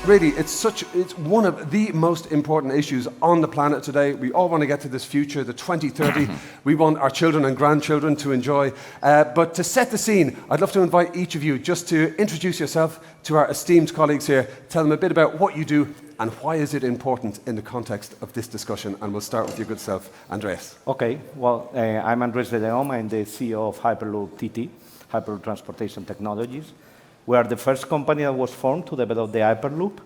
Really, it's one of the most important issues on the planet today. We all want to get to this future, the 2030. We want our children and grandchildren to enjoy. But to set the scene, I'd love to invite each of you just to introduce yourself to our esteemed colleagues here. Tell them a bit about what you do and why is it important in the context of this discussion. And we'll start with your good self, Andreas. Okay, well, I'm Andres de Leon. I'm the CEO of Hyperloop TT, Hyperloop Transportation Technologies. We are the first company that was formed to develop the Hyperloop,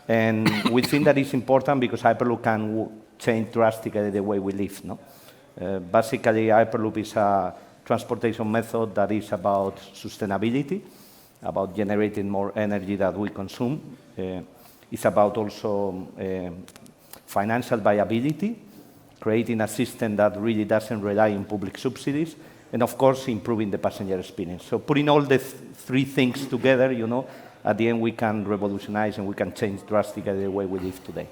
and we think that it's important because Hyperloop can change drastically the way we live. No? Basically, Hyperloop is a transportation method that is about sustainability, about generating more energy that we consume. It's about also financial viability, creating a system that really doesn't rely on public subsidies, and of course, improving the passenger experience. So putting all the three things together, at the end we can revolutionize and we can change drastically the way we live today.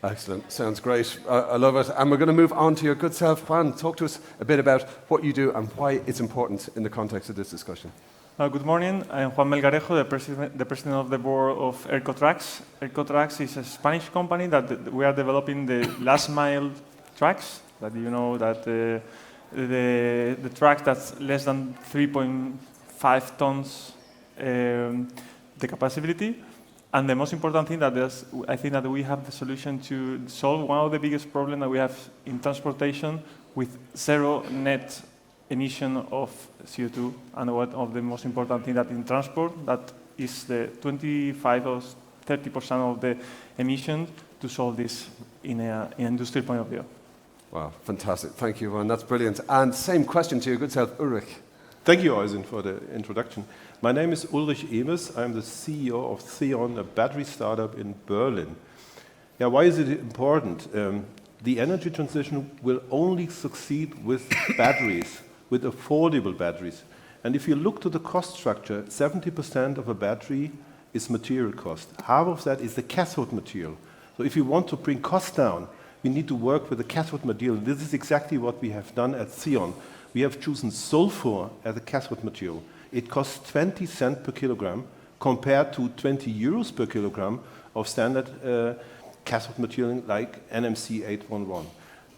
Excellent. Sounds great. I love it. And we're going to move on to your good self. Juan, talk to us a bit about what you do and why it's important in the context of this discussion. Good morning. I'm Juan Melgarejo, the president of the board of ERCOTRACS. ERCOTRACS is a Spanish company that we are developing the last mile tracks, that you know that the track that's less than 3.5 tons the capacity. And the most important thing I think that we have the solution to solve one of the biggest problems that we have in transportation with zero net emission of CO2. And one of the most important things that in transport, that is the 25 or 30% of the emissions to solve this in an industrial point of view. Wow, fantastic. Thank you, Juan. That's brilliant. And same question to your good self, Ulrich. Thank you, Eugen, for the introduction. My name is Ulrich Emes. I'm the CEO of Theon, a battery startup in Berlin. Yeah, why is it important? The energy transition will only succeed with batteries, with affordable batteries. And if you look to the cost structure, 70% of a battery is material cost. Half of that is the cathode material. So if you want to bring costs down, we need to work with the cathode material. This is exactly what we have done at Theon. We have chosen sulfur as a cathode material. It costs 20 cents per kilogram compared to 20 euros per kilogram of standard cathode material like NMC 811.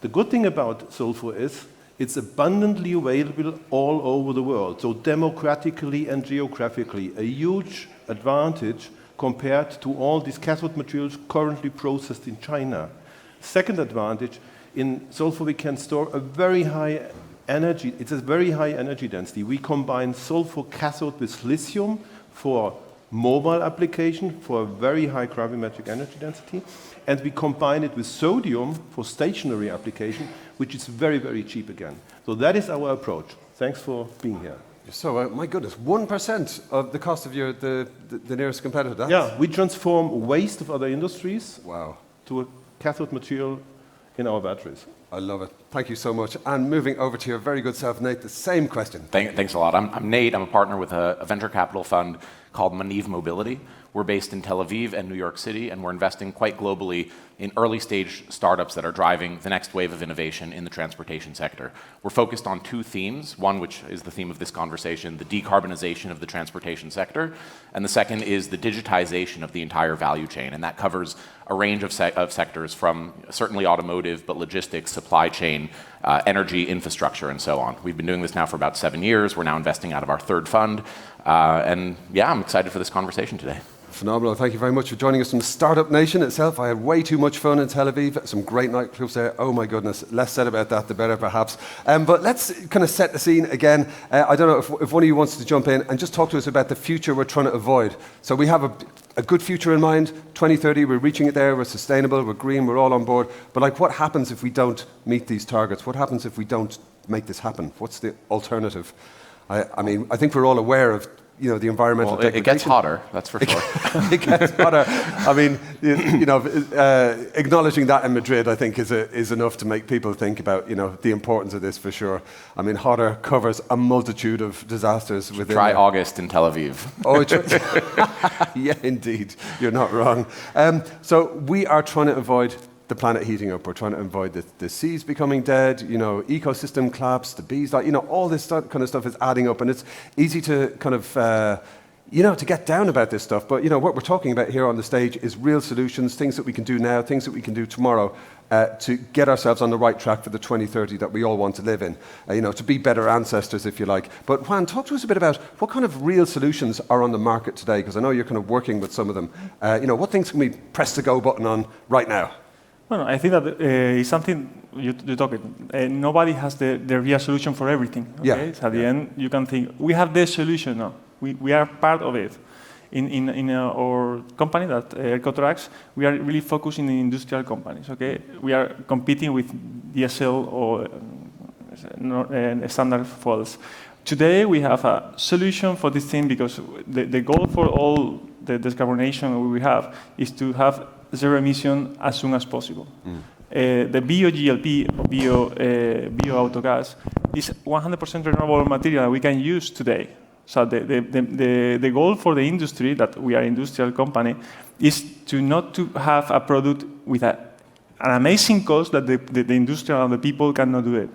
The good thing about sulfur is it's abundantly available all over the world, so democratically and geographically, a huge advantage compared to all these cathode materials currently processed in China. Second advantage, in sulfur we can store a very high energy, it's a very high energy density. We combine sulfur cathode with lithium for mobile application for a very high gravimetric energy density, and we combine it with sodium for stationary application, which is very, very cheap again. So that is our approach. Thanks for being here. So, my goodness, 1% of the cost of the nearest competitor. Yeah, we transform waste of other industries to a cathode material in our batteries. I love it. Thank you so much. And moving over to your very good self, Nate, the same question. Thanks a lot. I'm Nate. I'm a partner with a venture capital fund called Maniv Mobility. We're based in Tel Aviv and New York City, and we're investing quite globally in early stage startups that are driving the next wave of innovation in the transportation sector. We're focused on two themes, one which is the theme of this conversation, the decarbonization of the transportation sector, and the second is the digitization of the entire value chain, and that covers a range of sectors from certainly automotive, but logistics, supply chain, energy, infrastructure, and so on. We've been doing this now for about 7 years. We're now investing out of our third fund, and yeah, I'm excited for this conversation today. Phenomenal. Thank you very much for joining us from Startup Nation itself. I had way too much fun in Tel Aviv. Some great nightclubs there. Oh my goodness. Less said about that, the better perhaps. But let's kind of set the scene again. I don't know if one of you wants to jump in and just talk to us about the future we're trying to avoid. So we have a good future in mind, 2030, we're reaching it there, we're sustainable, we're green, we're all on board. But like, what happens if we don't meet these targets? What happens if we don't make this happen? What's the alternative? I mean, I think we're all aware of the environmental degradation. It gets hotter, that's for sure. It gets hotter. I mean, acknowledging that in Madrid, I think, is enough to make people think about, the importance of this for sure. I mean, hotter covers a multitude of disasters within. Try August in Tel Aviv. Oh, yeah, indeed. You're not wrong. So we are trying to avoid the planet heating up. We're trying to avoid the seas becoming dead, ecosystem collapse, the bees, all this kind of stuff is adding up, and it's easy to kind of, to get down about this stuff. But, what we're talking about here on the stage is real solutions, things that we can do now, things that we can do tomorrow to get ourselves on the right track for the 2030 that we all want to live in, to be better ancestors, if you like. But Juan, talk to us a bit about what kind of real solutions are on the market today, because I know you're kind of working with some of them. What things can we press the go button on right now? Well, I think that it's something you talk it. Nobody has the real solution for everything. Okay? Yeah. So at the end, you can think, we have the solution now. We are part of it. In our company, that ERCOTRACS, we are really focused in the industrial companies. Okay, we are competing with DSL or standard fuels. Today, we have a solution for this thing because the goal for all the decarbonization we have is to have zero emission as soon as possible. The bio-GLP, bio autogas, is 100% renewable material that we can use today. So the goal for the industry, that we are an industrial company, is not to have a product with an amazing cost that the industry and the people cannot do it.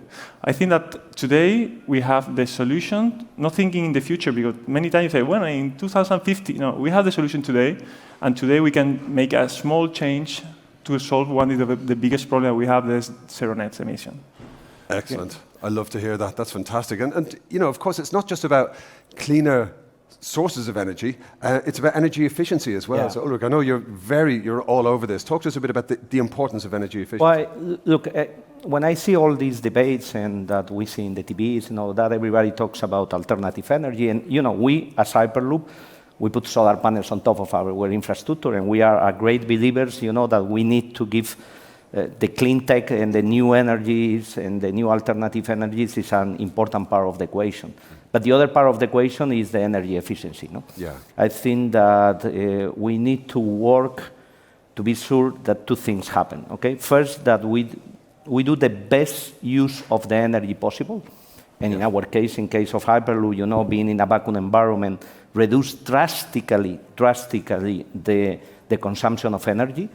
I think that today we have the solution, not thinking in the future, because many times you say, well, in 2050, no, we have the solution today, and today we can make a small change to solve one of the biggest problem we have, is zero net emission. Excellent. Yeah. I love to hear that. That's fantastic. And of course, it's not just about cleaner sources of energy, it's about energy efficiency as well. Yeah. So Ulrich, I know you're all over this. Talk to us a bit about the importance of energy efficiency. Well, look, when I see all these debates and that we see in the TVs, that everybody talks about alternative energy, and we as Hyperloop, we put solar panels on top of our infrastructure, and we are great believers, that we need to give the clean tech and the new energies and the new alternative energies is an important part of the equation. But the other part of the equation is the energy efficiency. Yeah. I think that we need to work to be sure that two things happen. Okay, first, that we do the best use of the energy possible, and in our case, in case of Hyperloop, being in a vacuum environment, reduce drastically the consumption of energy.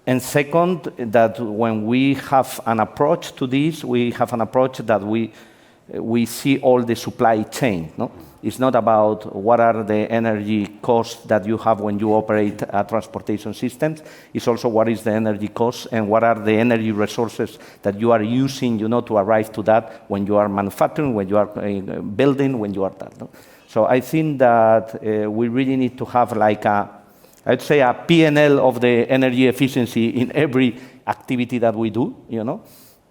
And second, that when we have an approach to this, we have an approach that we see all the supply chain. It's not about what are the energy costs that you have when you operate a transportation system. It's also what is the energy cost and what are the energy resources that you are using, to arrive to that when you are manufacturing, when you are building, when you are that. So I think that we really need to have I'd say a P&L of the energy efficiency in every activity that we do,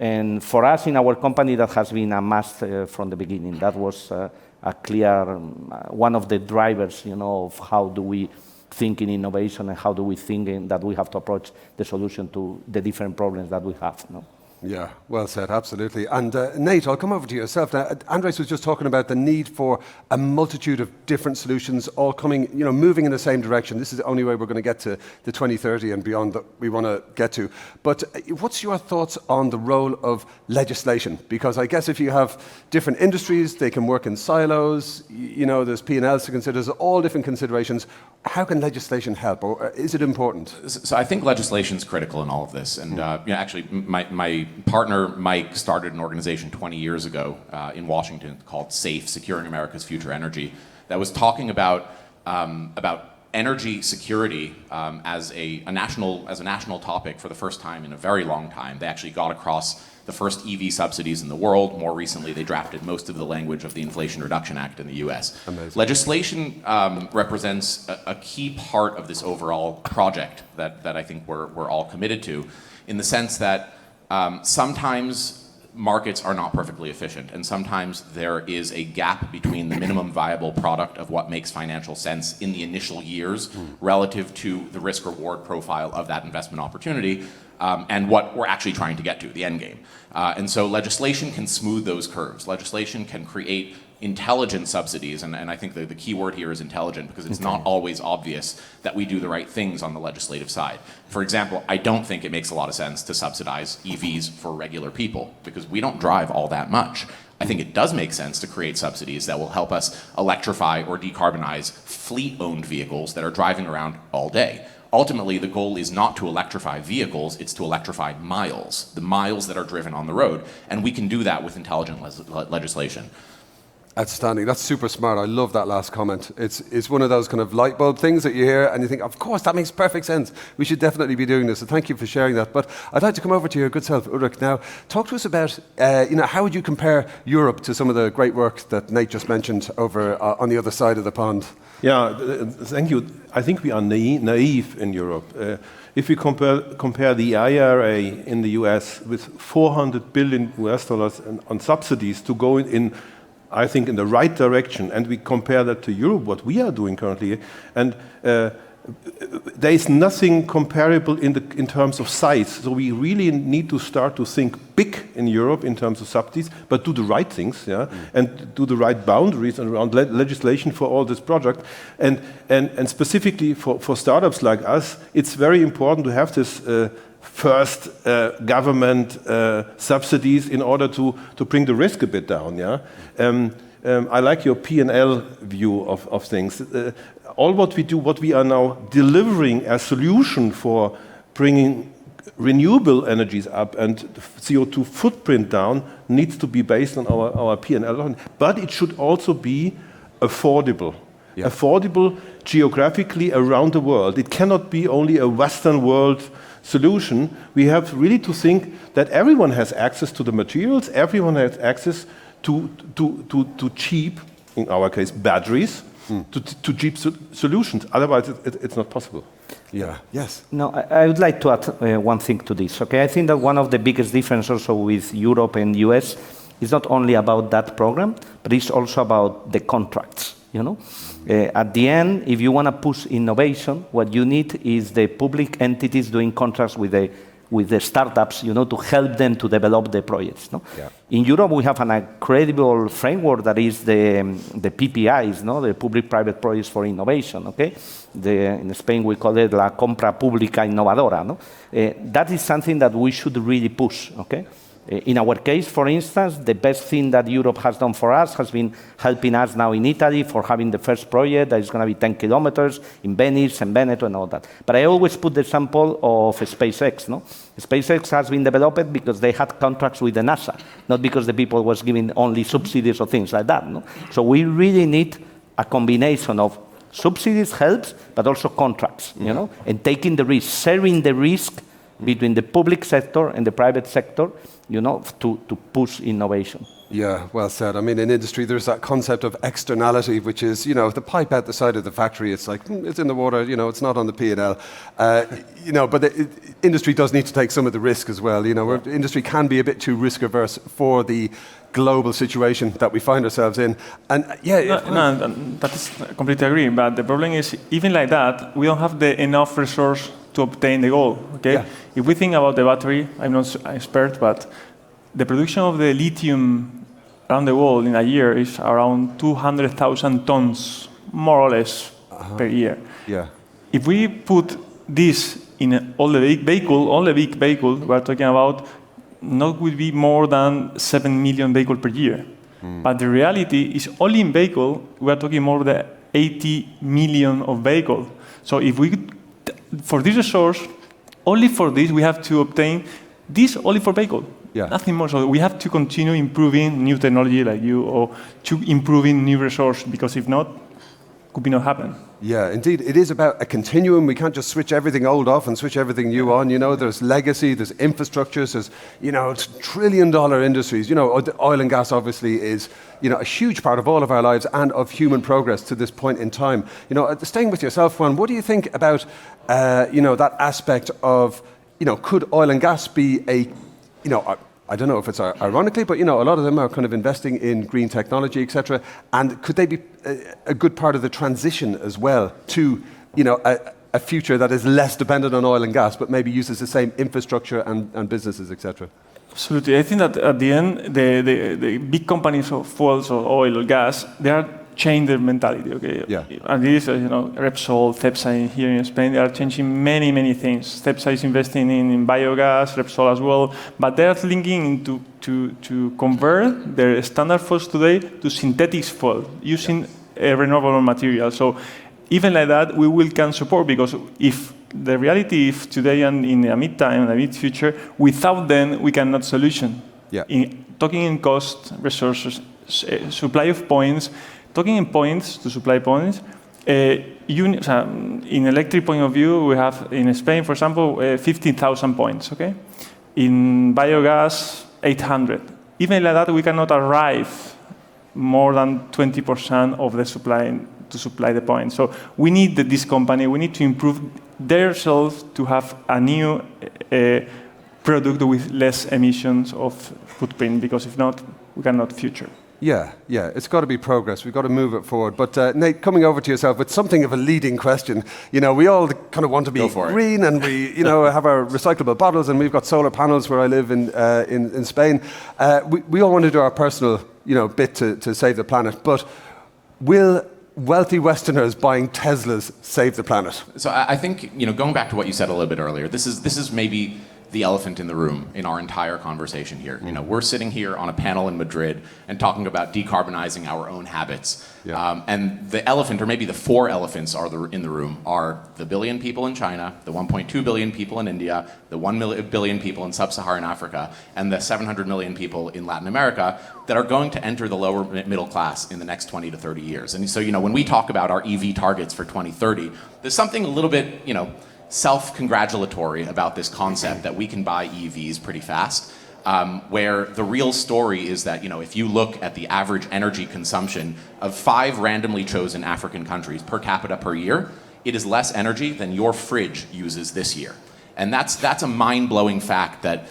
And for us in our company, that has been a must from the beginning. That was a clear, one of the drivers, of how do we think in innovation and how do we think that we have to approach the solution to the different problems that we have. Yeah, well said, absolutely. And Nate, I'll come over to yourself. Now, Andres was just talking about the need for a multitude of different solutions all coming, moving in the same direction. This is the only way we're going to get to the 2030 and beyond that we want to get to. But what's your thoughts on the role of legislation? Because I guess if you have different industries, they can work in silos, there's P&Ls to consider, there's all different considerations. How can legislation help, or is it important? So I think legislation is critical in all of this. And actually, my partner, Mike, started an organization 20 years ago in Washington called SAFE, Securing America's Future Energy, that was talking about energy security as a national topic for the first time in a very long time. They actually got across the first EV subsidies in the world. More recently, they drafted most of the language of the Inflation Reduction Act in the US. Amazing. Legislation represents a key part of this overall project that I think we're all committed to, in the sense that sometimes markets are not perfectly efficient, and sometimes there is a gap between the minimum viable product of what makes financial sense in the initial years relative to the risk-reward profile of that investment opportunity and what we're actually trying to get to, the end game. And so legislation can smooth those curves. Legislation can create intelligent subsidies, and I think the key word here is intelligent, because it's not always obvious that we do the right things on the legislative side. For example, I don't think it makes a lot of sense to subsidize EVs for regular people, because we don't drive all that much. I think it does make sense to create subsidies that will help us electrify or decarbonize fleet-owned vehicles that are driving around all day. Ultimately, the goal is not to electrify vehicles, it's to electrify miles, the miles that are driven on the road, and we can do that with intelligent legislation. Outstanding. That's super smart. I love that last comment. It's one of those kind of light bulb things that you hear and you think, of course, that makes perfect sense. We should definitely be doing this. So thank you for sharing that. But I'd like to come over to your good self, Ulrich. Now, talk to us about, how would you compare Europe to some of the great work that Nate just mentioned over on the other side of the pond? Yeah, thank you. I think we are naive in Europe. If we compare the IRA in the US with $400 billion on subsidies to go in, I think, in the right direction, and we compare that to Europe, what we are doing currently, and there is nothing comparable in terms of size. So we really need to start to think big in Europe in terms of subsidies, but do the right things, and do the right boundaries around legislation for all this project. And specifically for startups like us, it's very important to have this first government subsidies in order to bring the risk a bit down. I like your P&L view of things. All what we do, what we are now delivering as solution for bringing renewable energies up and CO2 footprint down needs to be based on our P&L. But it should also be affordable. Yeah. Affordable geographically around the world. It cannot be only a Western world solution. We have really to think that everyone has access to the materials, everyone has access to cheap, in our case, batteries, to cheap solutions. Otherwise, it's not possible. Yeah. Yes. No, I would like to add one thing to this. Okay, I think that one of the biggest differences also with Europe and US is not only about that program, but it's also about the contracts. At the end, if you want to push innovation, what you need is the public entities doing contracts with the startups, to help them to develop the projects. No? Yeah. In Europe, we have an incredible framework that is the PPIs, the public-private projects for innovation. Okay, in Spain we call it la compra pública innovadora. No? That is something that we should really push. Okay. In our case, for instance, the best thing that Europe has done for us has been helping us now in Italy for having the first project that is going to be 10 kilometers in Venice and Veneto and all that. But I always put the example of SpaceX. No? SpaceX has been developed because they had contracts with the NASA, not because the people was giving only subsidies or things like that. No? So we really need a combination of subsidies helps, but also contracts, and taking the risk, sharing the risk between the public sector and the private sector, to push innovation. Yeah, well said. I mean, in industry, there's that concept of externality, which is, the pipe out the side of the factory, it's like, it's in the water, it's not on the P&L. But the industry does need to take some of the risk as well. Industry can be a bit too risk averse for the global situation that we find ourselves in. And that is I completely agree. But the problem is, even like that, we don't have enough resource to obtain the goal. Okay, yeah. If we think about the battery, I'm not an expert, but the production of the lithium around the world in a year is around 200,000 tons, more or less, per year. Yeah. If we put this in all the big vehicle, we are talking about not will be more than 7 million vehicles per year. But the reality is only in vehicle, we are talking more than 80 million of vehicles. So if we, for this resource, only for this, we have to obtain this only for vehicle. Yeah. Nothing more. So we have to continue improving new technology like you, or to improving new resource, because if not, could be not happen. Yeah, indeed. It is about a continuum. We can't just switch everything old off and switch everything new on. There's legacy, there's infrastructures, there's, trillion-dollar industries. Oil and gas obviously is, a huge part of all of our lives and of human progress to this point in time. Staying with yourself, Juan, what do you think about, that aspect of, could oil and gas be a, I don't know if it's ironically, but a lot of them are kind of investing in green technology, etc. And could they be a good part of the transition as well to, a future that is less dependent on oil and gas, but maybe uses the same infrastructure and businesses, etc. Absolutely. I think that at the end, the big companies of fuels or oil or gas, they are changing their mentality. Okay. Yeah. And this, Repsol, Cepsa here in Spain, they are changing many, many things. Cepsa is investing in biogas, Repsol as well, but they are thinking to convert their standard fuels today to synthetic fuel using renewable material. So even like that, we can support, because if the reality is today and in the mid-time, the mid-future, without them, we cannot solution. Yeah. Talking in cost, resources, supply of points. Talking in points to supply points, in electric point of view, we have in Spain, for example, 15,000 points. Okay, in biogas, 800. Even like that, we cannot arrive more than 20% of the supply to supply the points. So we need this company. We need to improve themselves to have a new product with less emissions of footprint. Because if not, we cannot future. Yeah, it's got to be progress. We've got to move it forward. But Nate, coming over to yourself with something of a leading question. You know, we all kind of want to be green, and we, have our recyclable bottles, and we've got solar panels where I live in Spain. We all want to do our personal, bit to save the planet. But will wealthy Westerners buying Teslas save the planet? So I think, going back to what you said a little bit earlier, this is maybe the elephant in the room in our entire conversation here. We're sitting here on a panel in Madrid and talking about decarbonizing our own habits. Yeah. And the elephant, or maybe the four elephants in the room, are the billion people in China, the 1.2 billion people in India, the 1 billion people in sub-Saharan Africa, and the 700 million people in Latin America that are going to enter the lower middle class in the next 20 to 30 years. And so, when we talk about our EV targets for 2030, there's something a little bit, self-congratulatory about this concept that we can buy EVs pretty fast, where the real story is that, if you look at the average energy consumption of 5 randomly chosen African countries per capita per year, it is less energy than your fridge uses this year. And that's a mind-blowing fact that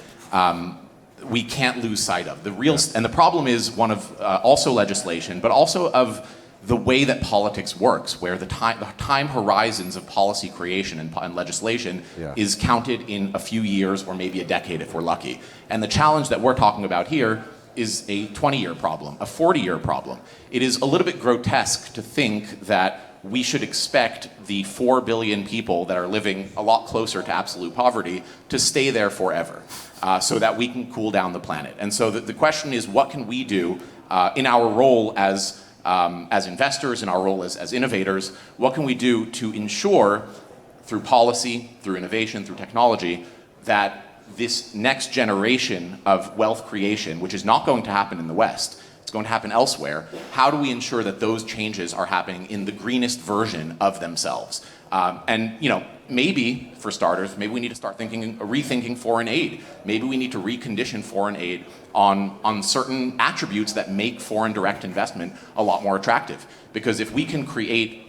we can't lose sight of. And the problem is one of also legislation, but also of the way that politics works, where the time horizons of policy creation and legislation is counted in a few years or maybe a decade if we're lucky. And the challenge that we're talking about here is a 20-year problem, a 40-year problem. It is a little bit grotesque to think that we should expect the 4 billion people that are living a lot closer to absolute poverty to stay there forever, so that we can cool down the planet. And so the question is, what can we do in our role as investors, in our role as innovators? What can we do to ensure, through policy, through innovation, through technology, that this next generation of wealth creation, which is not going to happen in the West, it's going to happen elsewhere, how do we ensure that those changes are happening in the greenest version of themselves? And maybe, for starters, maybe we need to start rethinking foreign aid. Maybe we need to recondition foreign aid on certain attributes that make foreign direct investment a lot more attractive. Because if we can create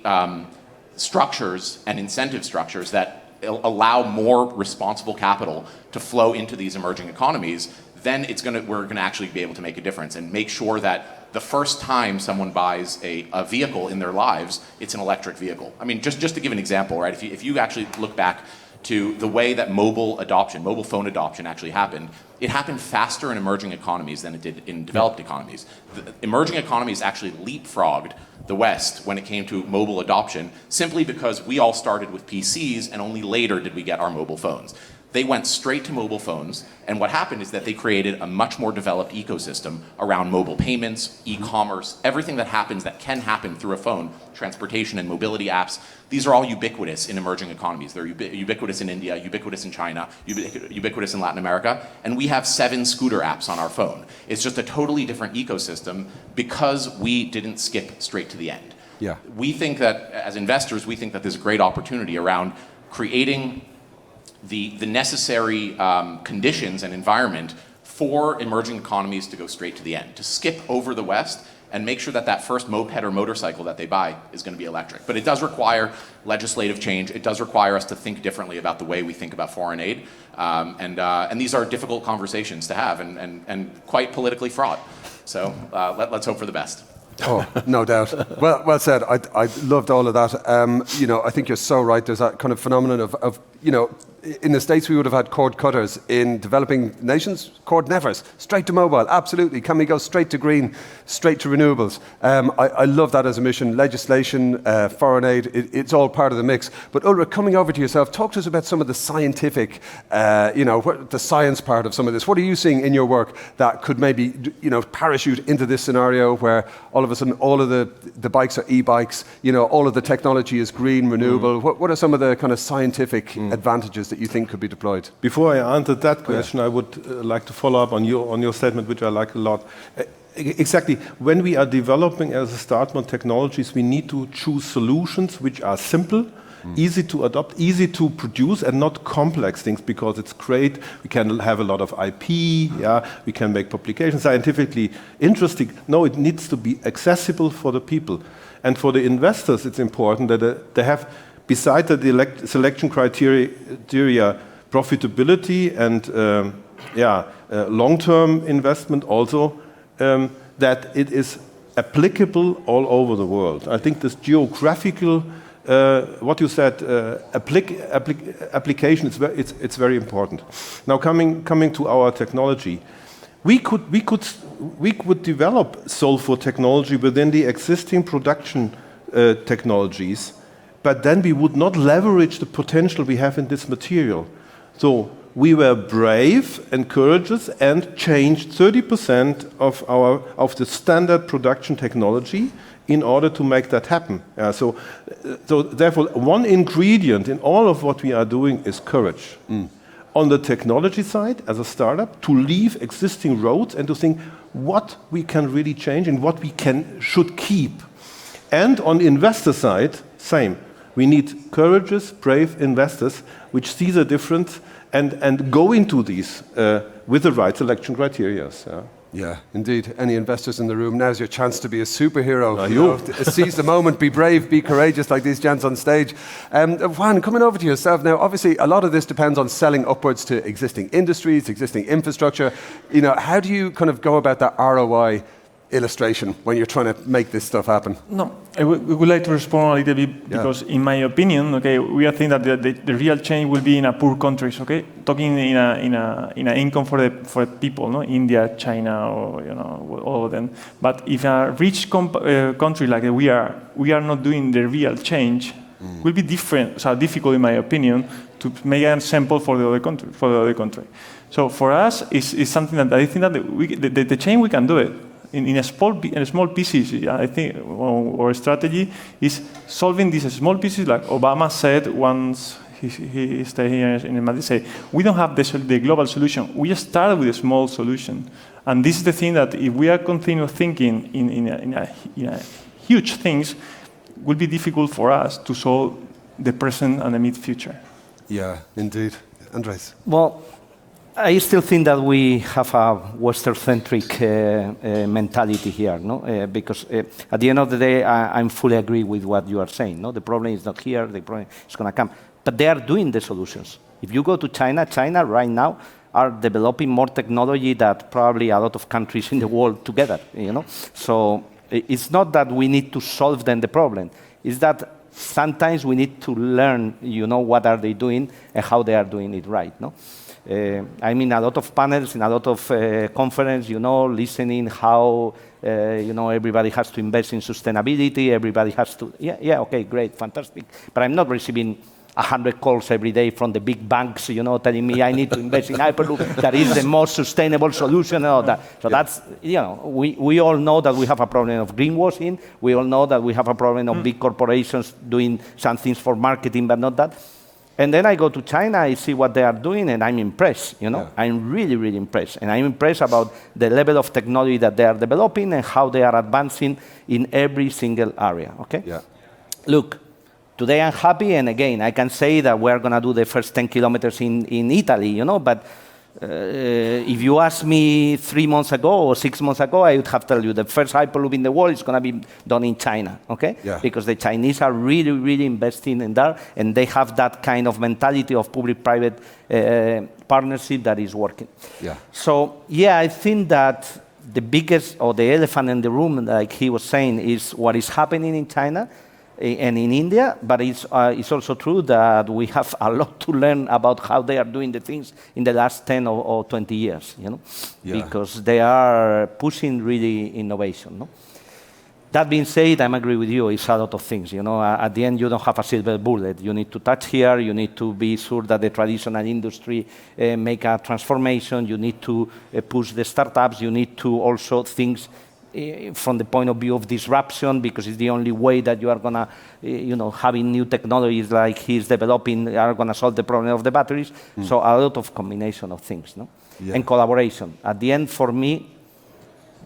structures and incentive structures that allow more responsible capital to flow into these emerging economies, then we're gonna actually be able to make a difference and make sure that the first time someone buys a vehicle in their lives, it's an electric vehicle. I mean, just to give an example, right? If you actually look back to the way that mobile phone adoption actually happened, it happened faster in emerging economies than it did in developed economies. The emerging economies actually leapfrogged the West when it came to mobile adoption, simply because we all started with PCs and only later did we get our mobile phones. They went straight to mobile phones, and what happened is that they created a much more developed ecosystem around mobile payments, e-commerce, everything that can happen through a phone, transportation and mobility apps. These are all ubiquitous in emerging economies. They're ubiquitous in India, ubiquitous in China, ubiquitous in Latin America, and we have 7 scooter apps on our phone. It's just a totally different ecosystem because we didn't skip straight to the end. Yeah. We think that, as investors, there's a great opportunity around creating the necessary conditions and environment for emerging economies to go straight to the end, to skip over the West and make sure that first moped or motorcycle that they buy is going to be electric. But it does require legislative change. It does require us to think differently about the way we think about foreign aid. And these are difficult conversations to have and quite politically fraught. So let's hope for the best. Oh, no doubt. Well said. I loved all of that. I think you're so right. There's that kind of phenomenon of in the States we would have had cord cutters. In developing nations, cord nevers. Straight to mobile, absolutely. Can we go straight to green, straight to renewables? I love that as a mission. Legislation, foreign aid, it's all part of the mix. But Ulrich, coming over to yourself, talk to us about some of the scientific, the science part of some of this. What are you seeing in your work that could maybe, parachute into this scenario where all of a sudden all of the bikes are e-bikes, all of the technology is green, renewable? What are some of the kind of scientific advantages that you think could be deployed? Before I answer that question, I would like to follow up on your statement, which I like a lot. Exactly. When we are developing as a Startman technologies, we need to choose solutions which are simple, easy to adopt, easy to produce, and not complex things, because it's great. We can have a lot of IP, yeah, we can make publications scientifically interesting. No, it needs to be accessible for the people. And for the investors, it's important that they have, beside the selection criteria, profitability and long-term investment also, that it is applicable all over the world. I think this geographical, what you said, application, it's very important. Now coming to our technology, we could develop sulfur technology within the existing production technologies, but then we would not leverage the potential we have in this material. So we were brave and courageous and changed 30% of the standard production technology in order to make that happen. So therefore, one ingredient in all of what we are doing is courage. On the technology side, as a startup, to leave existing roads and to think what we can really change and what we should keep. And on the investor side, same. We need courageous, brave investors which see the difference and go into these with the right selection criteria. Yeah, indeed. Any investors in the room, now's your chance to be a superhero. You. Seize the moment, be brave, be courageous, like these gents on stage. Juan, coming over to yourself now, obviously a lot of this depends on selling upwards to existing industries, existing infrastructure. You know, how do you kind of go about that ROI illustration when you're trying to make this stuff happen? No, I would like to respond a little bit because, in my opinion, okay, we are thinking that the real change will be in a poor countries. Okay, talking in a income for the people, no, India, China, or all of them. But if a rich country like we are not doing the real change, will be different. So difficult, in my opinion, to make an example for the other country. So for us, it's something that I think that the change we can do it. In small pieces. I think our strategy is solving these small pieces, like Obama said once he stayed here in Madrid. Say we don't have the global solution. We just start with a small solution, and this is the thing that if we are continue thinking in a huge things, it will be difficult for us to solve the present and the mid future. Yeah, indeed, Andres. Well, I still think that we have a Western-centric mentality here, no? Because at the end of the day, I fully agree with what you are saying. No, the problem is not here. The problem is going to come, but they are doing the solutions. If you go to China right now are developing more technology than probably a lot of countries in the world together. So it's not that we need to solve them the problem. It's that sometimes we need to learn, what are they doing and how they are doing it right. No. I'm in a lot of panels, in a lot of conferences, listening how, everybody has to invest in sustainability, everybody has to, okay, great, fantastic. But I'm not receiving 100 calls every day from the big banks, telling me I need to invest in Hyperloop, that is the most sustainable solution and all that. So that's, we all know that we have a problem of greenwashing. We all know that we have a problem of big corporations doing some things for marketing, but not that. And then I go to China, I see what they are doing, and I'm impressed, I'm really, really impressed. And I'm impressed about the level of technology that they are developing and how they are advancing in every single area, okay? Yeah. Look, today I'm happy, and again, I can say that we're going to do the first 10 kilometers in Italy, but if you asked me 3 months ago or 6 months ago, I would have told you the first Hyperloop in the world is going to be done in China, okay? Yeah. Because the Chinese are really, really investing in that, and they have that kind of mentality of public-private partnership that is working. Yeah. So, I think that the biggest, or the elephant in the room, like he was saying, is what is happening in China and in India, but it's also true that we have a lot to learn about how they are doing the things in the last 10 or 20 years, because they are pushing really innovation. No? That being said, I agree with you, it's a lot of things. At the end, you don't have a silver bullet. You need to touch here, you need to be sure that the traditional industry make a transformation, you need to push the startups, you need to also think from the point of view of disruption, because it's the only way that you are going to, having new technologies like he's developing are going to solve the problem of the batteries. So a lot of combination of things, no? Yeah. And collaboration. At the end, for me,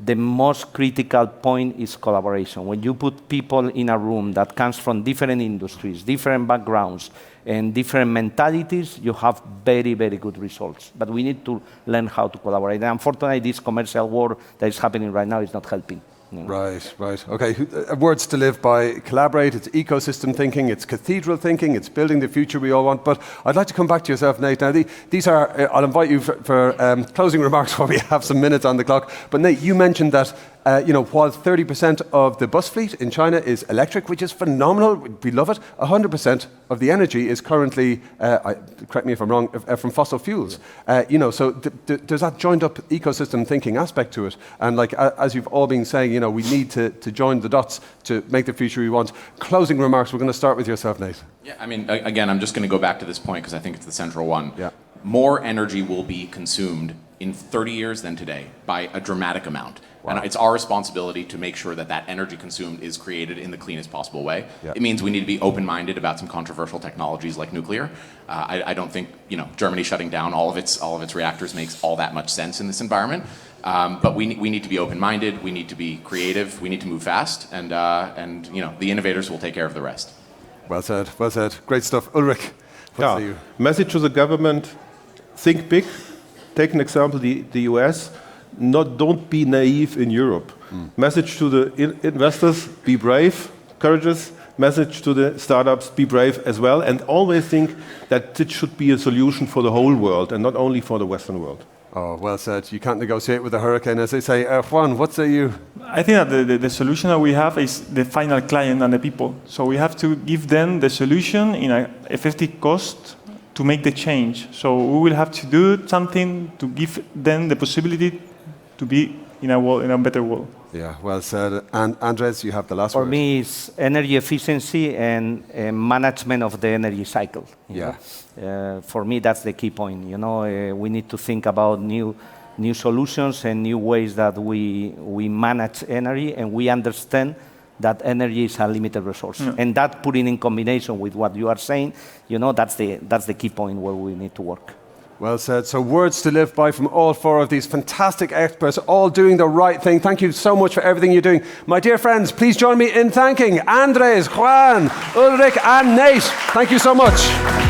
the most critical point is collaboration. When you put people in a room that comes from different industries, different backgrounds, and different mentalities, you have very, very good results. But we need to learn how to collaborate. And unfortunately, this commercial war that is happening right now is not helping. You know? Right. Okay, words to live by. Collaborate, it's ecosystem thinking, it's cathedral thinking, it's building the future we all want. But I'd like to come back to yourself, Nate. Now, these are, I'll invite you for closing remarks while we have some minutes on the clock. But Nate, you mentioned that while 30% of the bus fleet in China is electric, which is phenomenal, we love it, 100% of the energy is currently, correct me if I'm wrong, from fossil fuels. So there's that joined up ecosystem thinking aspect to it. And like, as you've all been saying, we need to join the dots to make the future we want. Closing remarks, we're going to start with yourself, Nate. Yeah, I mean, again, I'm just going to go back to this point because I think it's the central one. Yeah. More energy will be consumed in 30 years than today by a dramatic amount. Wow. And it's our responsibility to make sure that that energy consumed is created in the cleanest possible way. Yeah. It means we need to be open-minded about some controversial technologies like nuclear. I don't think Germany shutting down all of its reactors makes all that much sense in this environment. But we need to be open-minded. We need to be creative. We need to move fast, and the innovators will take care of the rest. Well said. Well said. Great stuff, Ulrich. What say you? Message to the government: think big. Take an example, the US. Don't be naive in Europe. Message to the investors: be brave, courageous. Message to the startups: be brave as well, and always think that it should be a solution for the whole world and not only for the Western world. Oh, well said. You can't negotiate with a hurricane, as they say. Juan, what say you? I think that the solution that we have is the final client and the people. So we have to give them the solution in an effective cost to make the change. So we will have to do something to give them the possibility to be in a better world. Yeah, well said. And Andres, you have the last word. For me, it's energy efficiency and management of the energy cycle. Yeah. For me, that's the key point. We need to think about new solutions and new ways that we manage energy, and we understand that energy is a limited resource. Yeah. And that putting in combination with what you are saying, that's the key point where we need to work. Well said. So words to live by from all four of these fantastic experts, all doing the right thing. Thank you so much for everything you're doing. My dear friends, please join me in thanking Andres, Juan, Ulrich and Nate. Thank you so much.